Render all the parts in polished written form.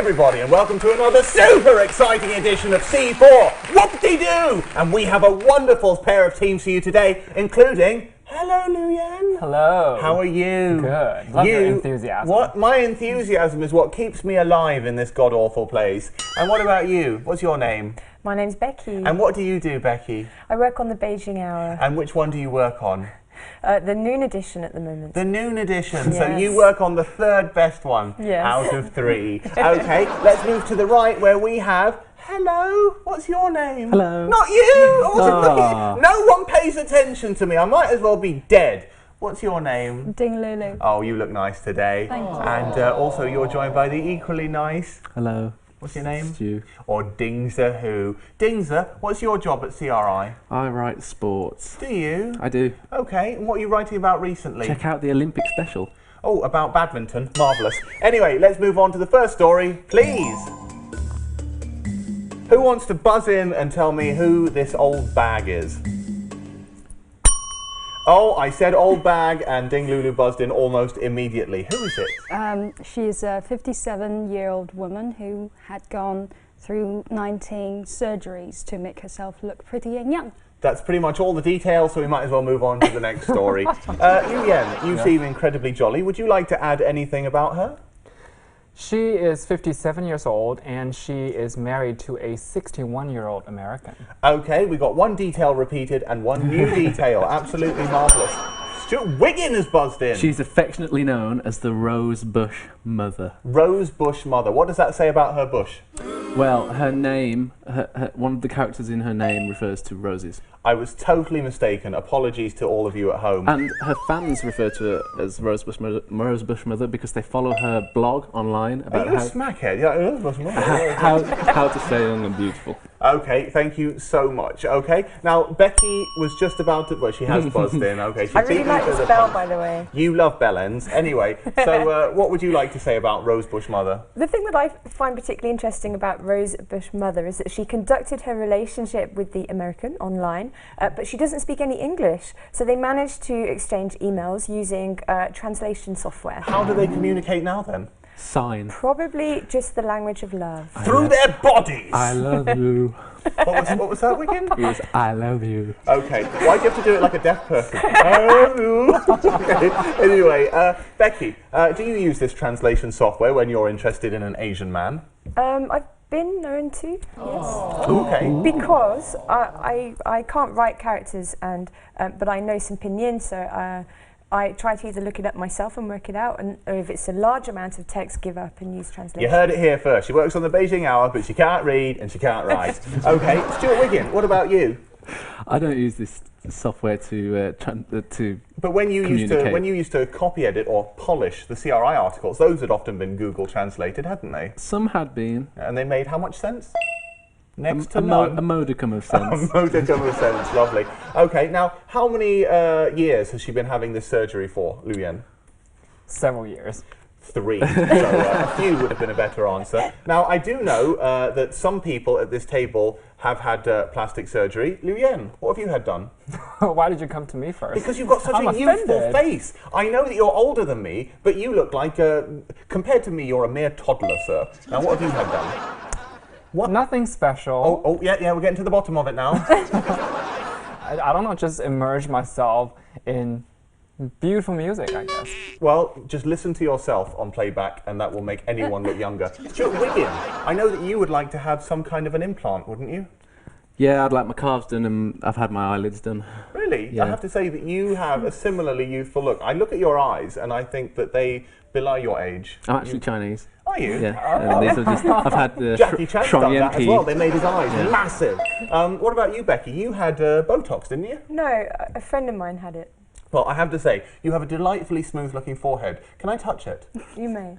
everybody, and welcome to another super exciting edition of C4 Whoop-de-doo! And we have a wonderful pair of teams for you today, including... Hello, Luyan. Hello. How are you? Good. Love your enthusiasm. What? My enthusiasm is what keeps me alive in this god-awful place. And what about you? What's your name? My name's Becky. And what do you do, Becky? I work on the Beijing Hour. And which one do you work on? The noon edition at the moment. The noon edition. Yes. So you work on the third best one out of 3. Okay, let's move to the right where we have... Hello, what's your name? Hello. Not you! I wasn't looking. No one pays attention to me. I might as well be dead. What's your name? Ding Lulu. Oh, you look nice today. Thank you. And also you're joined by the equally nice... Hello. What's your name? Stu. Or Dingza who? Dingza, what's your job at CRI? I write sports. Do you? I do. Okay, and what are you writing about recently? Check out the Olympic special. Oh, about badminton. Marvellous. Anyway, let's move on to the first story, please. Who wants to buzz in and tell me who this old bag is? Oh, I said old bag and Ding Lulu buzzed in almost immediately. Who is it? She is a 57-year-old woman who had gone through 19 surgeries to make herself look pretty and young. That's pretty much all the details, so we might as well move on to the next story. Yuyen, you seem incredibly jolly. Would you like to add anything about her? She is 57 years old and she is married to a 61-year-old American. Okay, we got one detail repeated and one new detail. Absolutely marvellous. Stuart Wiggin has buzzed in. She's affectionately known as the Rose Bush Mother. Rose Bush Mother. What does that say about her bush? Well, her name, one of the characters in her name refers to roses. I was totally mistaken. Apologies to all of you at home. And her fans refer to her as Rose Bush Mother because they follow her blog online about Are you a smackhead? Yeah, Rose Bush Mother. how to stay young and beautiful. Okay, thank you so much. Okay, now Becky was just about to... Well, she has buzzed in. Okay, I really like this bell, by the way. You love bellends. Anyway, so what would you like to say about Rose Bush Mother? The thing that I find particularly interesting about Rose Bush Mother is that she conducted her relationship with the American online, but she doesn't speak any English. So they managed to exchange emails using translation software. How do they communicate now then? Sign. Probably just the language of love. Through their bodies! I love you. What was that, Wiggin? It was I love you. Okay, why do you have to do it like a deaf person? Okay. Anyway, Becky, do you use this translation software when you're interested in an Asian man? I've been known to, yes. Okay. Because I can't write characters, and but I know some pinyin, so I try to either look it up myself and work it out, or if it's a large amount of text, give up and use translation. You heard it here first. She works on the Beijing Hour, but she can't read and she can't write. Okay, Stuart Wiggin, what about you? I don't use this software to But when you used to copy edit or polish the CRI articles, those had often been Google translated, hadn't they? Some had been. And they made how much sense? Next to none. A modicum of sense. A modicum of sense, lovely. Okay, now, how many years has she been having this surgery for, Luyen? Several years. 3. So a few would have been a better answer. Now, I do know that some people at this table have had plastic surgery. Luyen, what have you had done? Why did you come to me first? Because you've got such a youthful face. I know that you're older than me, but you look like, compared to me, you're a mere toddler, sir. Now, what have you had done? What? Nothing special. Oh, yeah, we're getting to the bottom of it now. I don't know, just immerse myself in beautiful music, I guess. Well, just listen to yourself on playback and that will make anyone look younger. Stuart Wiggin, I know that you would like to have some kind of an implant, wouldn't you? Yeah, I'd like my calves done and I've had my eyelids done. Really? Yeah. I have to say that you have a similarly youthful look. I look at your eyes and I think that they belie your age. I'm actually Chinese. Are you? Yeah. These are just, I've had the Jackie Chan's done that as well. They made his eyes massive. Yeah. What about you, Becky? You had Botox, didn't you? No, a friend of mine had it. Well, I have to say, you have a delightfully smooth-looking forehead. Can I touch it? You may.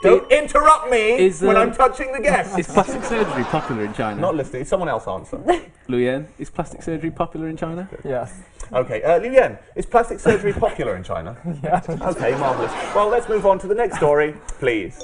Don't interrupt me when I'm touching the guest. Is plastic surgery popular in China? Not listening. Someone else answer. Luyen, is plastic surgery popular in China? Yes. Okay, Luyen, is plastic surgery popular in China? Yes. Okay, marvellous. Well, let's move on to the next story, please.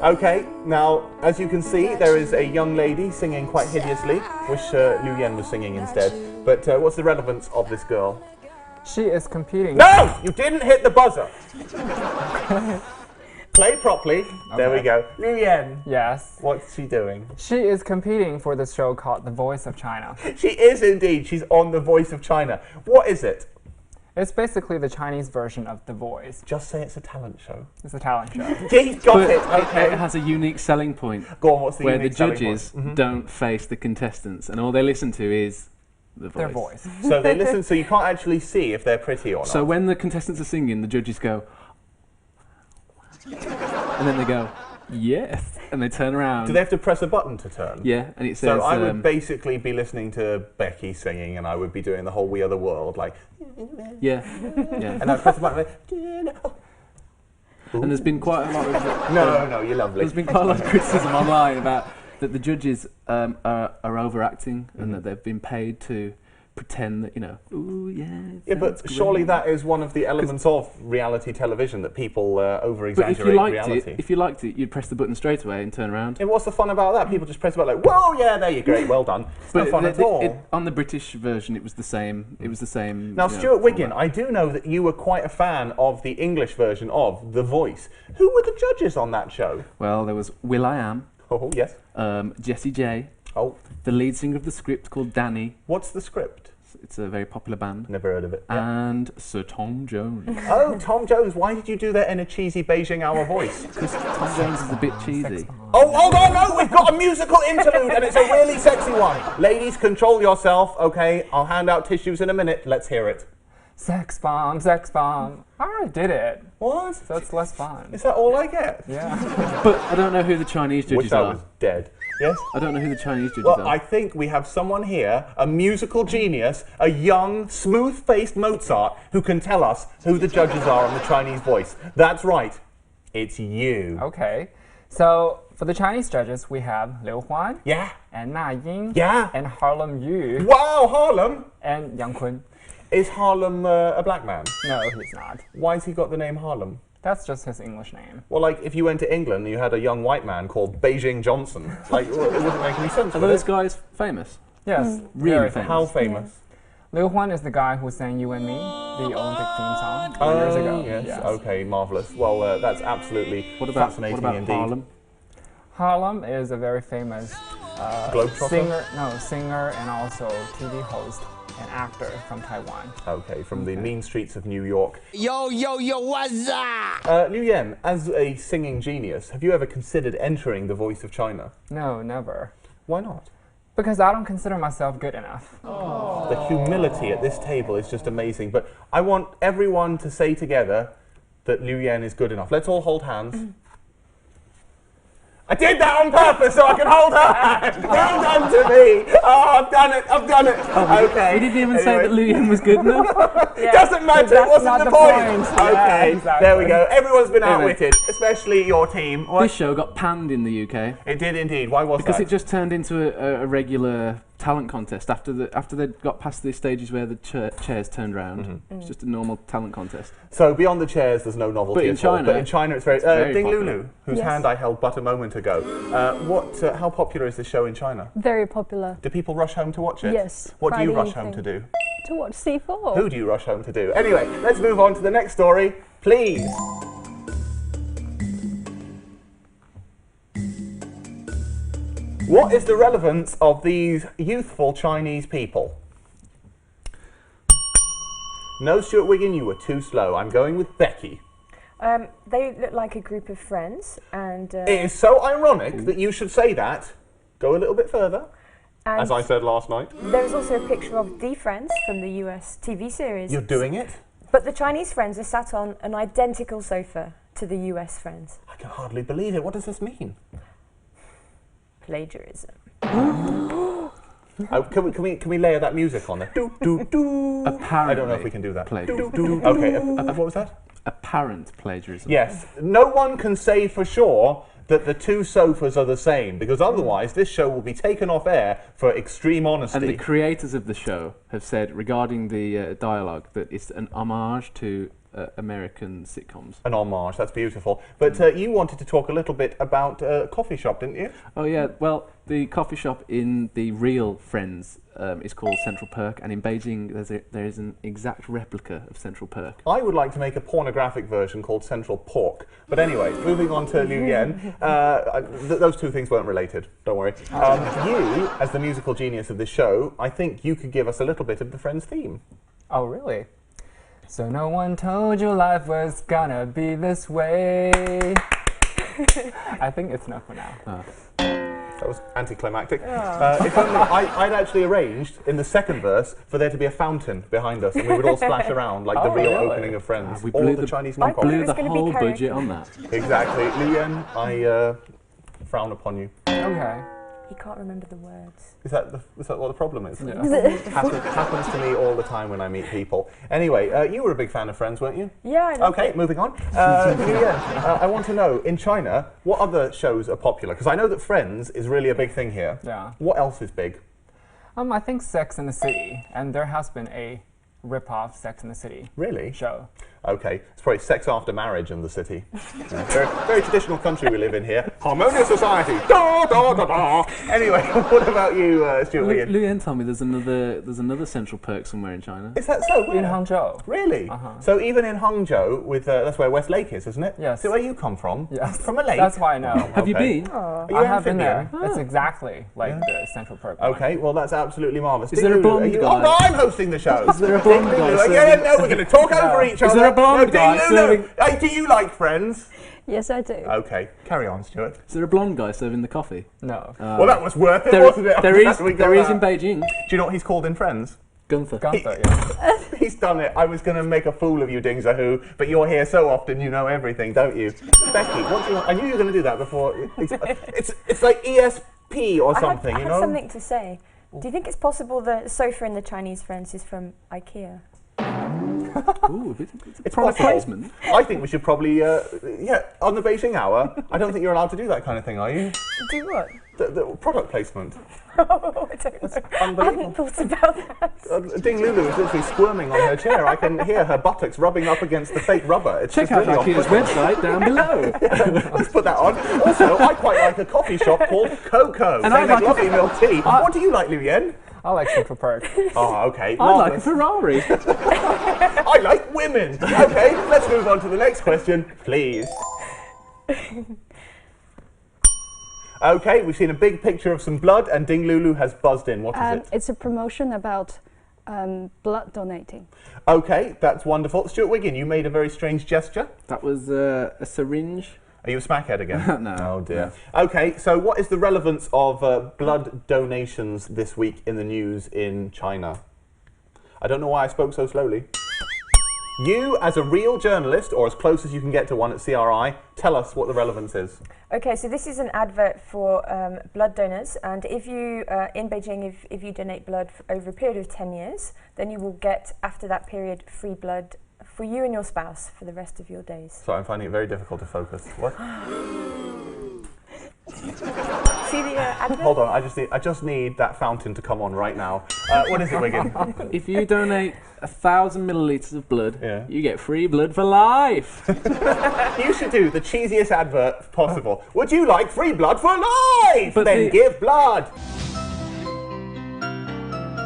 Okay, now, as you can see, there is a young lady singing quite hideously. Wish Luyen was singing instead. But what's the relevance of this girl? She is competing. No! You didn't hit the buzzer! Play properly. There we go. Liu Yan, Yes. what's she doing? She is competing for this show called The Voice of China. She is indeed. She's on The Voice of China. What is it? It's basically the Chinese version of The Voice. Just say it's a talent show. It's a talent show. He's got But it. it Okay. has a unique selling point Go on, what's the where the unique selling judges point? don't face the contestants and all they listen to is the voice. Their voice. So they listen, so you can't actually see if they're pretty or not. So when the contestants are singing, the judges go, and then they go, yes, and they turn around. do they have to press a button to turn? Yeah, and it says. So I would basically be listening to Becky singing, and I would be doing the whole "We Are the World" like, yeah, yeah. and I'd press the button. Like, And there's been quite a lot of. no, you're lovely. There's been quite a lot of criticism online about that the judges are overacting and that they've been paid to pretend that, you know, ooh, yeah. Yeah, but great. surely that is one of the elements of reality television, that people over-exaggerate But if you liked reality. if you liked it, you'd press the button straight away and turn around. Yeah, what's the fun about that? People just press the button like, whoa, yeah, there you go, well done. It's no fun at all. On the British version, it was the same. It was the same. Now, you know, Stuart Wiggin, format. I do know that you were quite a fan of the English version of The Voice. Who were the judges on that show? Well, there was Will.i.am, Oh, yes. Jessie J, Oh, the lead singer of the script called Danny. what's the script? It's a very popular band. Never heard of it. Yeah. And Sir Tom Jones. Oh, Tom Jones. Why did you do that in a cheesy Beijing hour voice? Because Tom Jones is a bit cheesy. Oh, hold on, no, we've got a musical interlude, and it's a really sexy one. Ladies, control yourself, okay? I'll hand out tissues in a minute. Let's hear it. Sex bomb, sex bomb. I already did it, What? so it's less fun. Is that all I get? Yeah. But I don't know who the Chinese Wish judges I are. was dead. Yes? I don't know who the Chinese judges Well, are. I think we have someone here, a musical genius, a young, smooth-faced Mozart, who can tell us who the judges are on the Chinese Voice. That's right. It's you. Okay. So for the Chinese judges, we have Liu Huan Yeah. and Na Ying Yeah. and Harlem Yu Wow, Harlem. and Yang Kun. Is Harlem a black man? No, he's not. Why's he got the name Harlem? That's just his English name. Well, like, if you went to England and you had a young white man called Beijing Johnson, like, it wouldn't make any sense. Are would those it? guys famous? Yes, Really very famous. How famous? Liu Huan is the guy who sang "You and Me," the Olympic theme song 2 years ago. Yes. Okay, marvelous. Well, that's absolutely What about fascinating indeed. Harlem? Harlem is a very famous Globetrotter? singer and also TV host and actor from Taiwan. Okay, from the mean streets of New York. Yo, what's up? Liu Yan, as a singing genius, have you ever considered entering The Voice of China? No, never. Why not? Because I don't consider myself good enough. The humility at this table is just amazing. But I want everyone to say together that Liu Yan is good enough. Let's all hold hands. I did that on purpose so I can hold her hand. Well done to me. Oh, I've done it. I've done it. Okay. We didn't even say that Liu Yan was good enough. It doesn't matter. It that's wasn't not the the point. point. Yeah, Okay. exactly. There we go. Everyone's been Anyway. outwitted, especially your team. What? This show got panned in the UK It did indeed. Why was because that? it just turned into a regular talent contest after they got past the stages where the chairs turned round. It's just a normal talent contest. So beyond the chairs, there's no novelty But in at all. China, But in China, it's very. very Ding popular. Lulu, whose Yes. hand I held but a moment ago. How popular is this show in China? Very popular. Do people rush home to watch it? Yes, What do you Friday rush home to evening. do? To watch C4. Who do you rush home to do? Anyway, let's move on to the next story, please. What is the relevance of these youthful Chinese people? No, Stuart Wiggin, you were too slow. I'm going with Becky. They look like a group of friends, and It is so ironic that you should say that. Go a little bit further, as I said last night. there's also a picture of the friends from the US TV series. You're doing it? But the Chinese friends are sat on an identical sofa to the US friends. I can hardly believe it. What does this mean? Plagiarism. Can we layer that music on there? Do, do, do. Apparently, I don't know if we can do that. plagiarism. Okay, what was that? Apparent plagiarism. Yes, no one can say for sure that the two sofas are the same, because otherwise this show will be taken off air for extreme honesty. And the creators of the show have said regarding the dialogue that it's an homage to American sitcoms. An homage, that's beautiful. But you wanted to talk a little bit about a coffee shop, didn't you? Oh yeah, well, the coffee shop in the real Friends is called Central Perk, and in Beijing there is an exact replica of Central Perk. I would like to make a pornographic version called Central Pork. But anyway, moving on to Liu Yan, those two things weren't related, don't worry. You, as the musical genius of this show, I think you could give us a little bit of the Friends theme. Oh, really? So no one told you life was gonna be this way. I think it's enough for now. That was anticlimactic. If only I'd actually arranged in the second verse for there to be a fountain behind us and we would all splash around like the real opening of Friends. We all blew the Chinese I thought knockoff. it Blew was the gonna be whole karaoke. budget on that. Exactly. Liu Yan, I frown upon you. Okay. He can't remember the words. Is that what the problem is? Yeah. Happens to me all the time when I meet people. Anyway, you were a big fan of Friends, weren't you? Yeah, I love Okay, it. moving on. Liu Yan, I want to know, in China, what other shows are popular? Because I know that Friends is really a big thing here. Yeah. What else is big? I think Sex and the City, and there has been a rip-off Sex and the City Really? show. Okay, it's probably Sex After Marriage in the city. Very traditional country we live in here. Harmonious society. Da, da, da, da. Anyway, what about you, Stuart Wiggin? Liu Yan told me there's another Central Perk somewhere in China. Is that so? In Where? Hangzhou. Really? So even in Hangzhou, that's where West Lake is, isn't it? Yes. So where you come from? Yes. From a lake? That's why I know. Have you Okay. been? Are you I have been amphibian? there. It's exactly like the Central Perk one. Okay, well that's absolutely marvellous. Is there a Ding Lulu, blonde are you, guy? Oh no, I'm hosting the show. Is there a blonde Ding guy Lulu, serving- yeah, no, we're going to talk over each other. there a blonde No, Ding guy Lulu. serving- Hey, do you like Friends? Yes, I do. Okay, carry on, Stuart. Is there a blonde guy serving the coffee? No. Well, that was worth it, There, wasn't it? there I'm is glad we got there is that. in Beijing. Do you know what he's called in Friends? Gunther. Gunther, yeah. He's done it. I was going to make a fool of you, Dingza Who, but you're here so often, you know everything, don't you? Becky, what do you want? I knew you were going to do that before. It's like ESP or something, I you had know? something to say. Do you think it's possible the sofa in the Chinese Friends is from IKEA? Ooh, It's product possible. placement. I think we should probably, on the Beijing Hour, I don't think you're allowed to do that kind of thing, are you? Do what? The product placement. Oh, I don't know. I Unbelievable. hadn't thought about that. Ding Lulu is literally squirming on her chair. I can hear her buttocks rubbing up against the fake rubber. It's Check just out really IKEA's off-putting. website down below. Let's put that on. Also, I quite like a coffee shop called Coco. And They I make like lovely milk tea. What do you like, Liu Yan? I like Central Perk. Oh, okay. I like a marvellous. Ferrari. I like women. Okay, let's move on to the next question, please. Okay, we've seen a big picture of some blood, and Ding Lulu has buzzed in. What is it? It's a promotion about blood donating. Okay, that's wonderful. Stuart Wiggin, you made a very strange gesture. That was a syringe. Are you a smackhead again? No. Oh dear. Okay, so what is the relevance of blood donations this week in the news in China? I don't know why I spoke so slowly. You, as a real journalist, or as close as you can get to one at CRI, tell us what the relevance is. Okay, so this is an advert for blood donors, and if you, in Beijing, if you donate blood over a period of 10 years, then you will get, after that period, free blood for you and your spouse for the rest of your days. So I'm finding it very difficult to focus. What? See the advert? Hold on, I just need that fountain to come on right now. What is it, Wiggin? If you donate 1,000 millilitres of blood, Yeah. you get free blood for life. You should do the cheesiest advert possible. Would you like free blood for life? But Then the- give blood.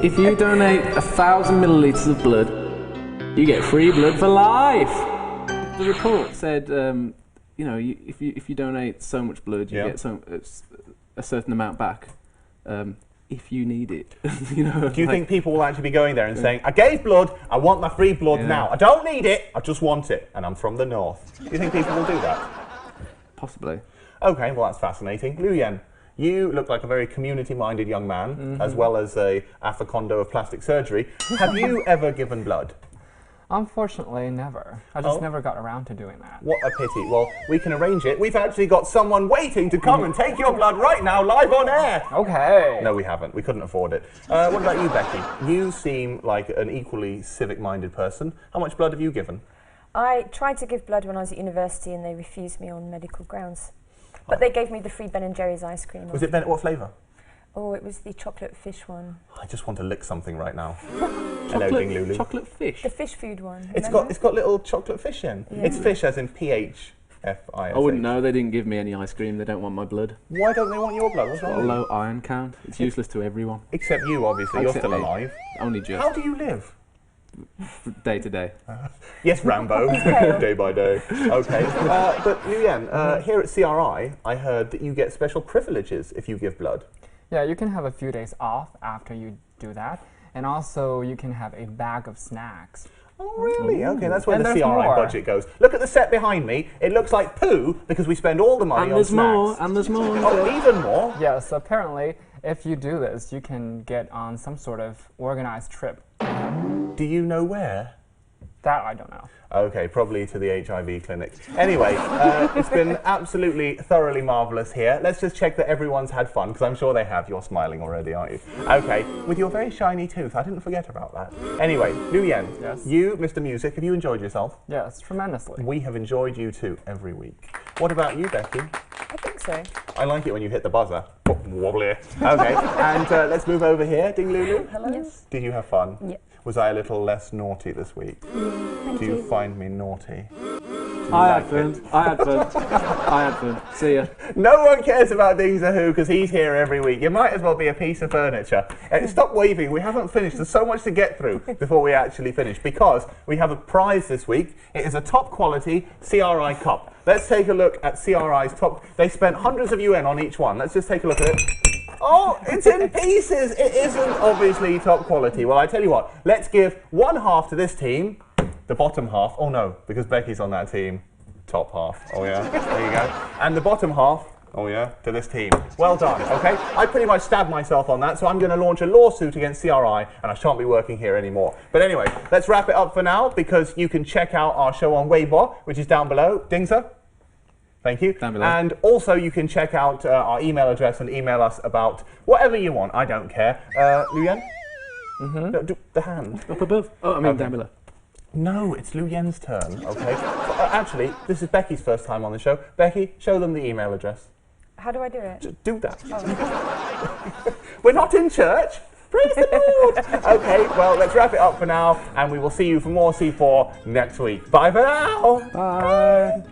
If you donate 1,000 millilitres of blood, you get free blood for life. The report said, if you donate so much blood, you Yeah. get a certain amount back. If you need it, Do you think people will actually be going there and saying, I gave blood, I want my free blood Yeah. now. I don't need it, I just want it, and I'm from the north. Do you think people will do that? Possibly. Okay, well that's fascinating. Liu Yan, you look like a very community-minded young man, as well as a afacondo of plastic surgery. Have you ever given blood? Unfortunately, never. I just Oh. never got around to doing that. What a pity. Well, we can arrange it. We've actually got someone waiting to come and take your blood right now, live on air. Okay. No, we haven't. We couldn't afford it. What about you, Becky? You seem like an equally civic-minded person. How much blood have you given? I tried to give blood when I was at university and they refused me on medical grounds. But they gave me the free Ben & Jerry's ice cream. Was it what flavour? Oh, it was the chocolate fish one. I just want to lick something right now. Hello, Ding Lulu. Chocolate fish. The fish food one. It's got little chocolate fish in. Yeah. It's fish as in PHFISH. I wouldn't know. They didn't give me any ice cream. They don't want my blood. Why don't they want your blood? What's Got a wrong? low iron count. It's useless to everyone. Except you, obviously. You're Except still me. alive. Only just How do you live? day to day. Yes, Rambo. Day by day. Okay. But Luyan, here at CRI, I heard that you get special privileges if you give blood. Yeah, you can have a few days off after you do that. And also, you can have a bag of snacks. Oh, really? Okay, that's where And the there's CRI more. budget goes. Look at the set behind me. It looks like poo because we spend all the money And on there's snacks. more. And there's more. Oh, even more? Yes, apparently, if you do this, you can get on some sort of organized trip. Do you know where? That I don't know. Okay, probably to the HIV clinic. Anyway, it's been absolutely thoroughly marvellous here. Let's just check that everyone's had fun, because I'm sure they have. You're smiling already, aren't you? Okay, with your very shiny tooth. I didn't forget about that. Anyway, Luyan, Yes? you, Mr. Music, have you enjoyed yourself? Yes, tremendously. We have enjoyed you too every week. What about you, Becky? I think so. I like it when you hit the buzzer. Oh, wobbly. Okay, and let's move over here. Ding Lulu, hello. Yes. Did you have fun? Yeah. Was I a little less naughty this week? Thank Do you find me naughty? I like had fun. I had fun. I had fun. See ya. No one cares about Ding Zahoo because he's here every week. You might as well be a piece of furniture. Stop waving. We haven't finished. There's so much to get through before we actually finish because we have a prize this week. It is a top quality CRI cup. Let's take a look at CRI's top. They spent hundreds of UN on each one. Let's just take a look at it. Oh, it's in pieces. It isn't obviously top quality. Well, I tell you what, let's give one half to this team, the bottom half. Oh no, because Becky's on that team. Top half. Oh yeah, there you go. And the bottom half, oh yeah, to this team. Well done, okay? I pretty much stabbed myself on that, so I'm going to launch a lawsuit against CRI, and I shan't be working here anymore. But anyway, let's wrap it up for now, because you can check out our show on Weibo, which is down below. Dingsa? Thank you. Down below. And also you can check out our email address and email us about whatever you want. I don't care. Luyan? No, do the hand. Up above. Oh, I mean Okay. down below. No, it's Luyan's turn, okay? Actually, this is Becky's first time on the show. Becky, show them the email address. How do I do it? Just do that. We're not in church. Praise the Lord. Okay, well, let's wrap it up for now, and we will see you for more C4 next week. Bye for now. Bye.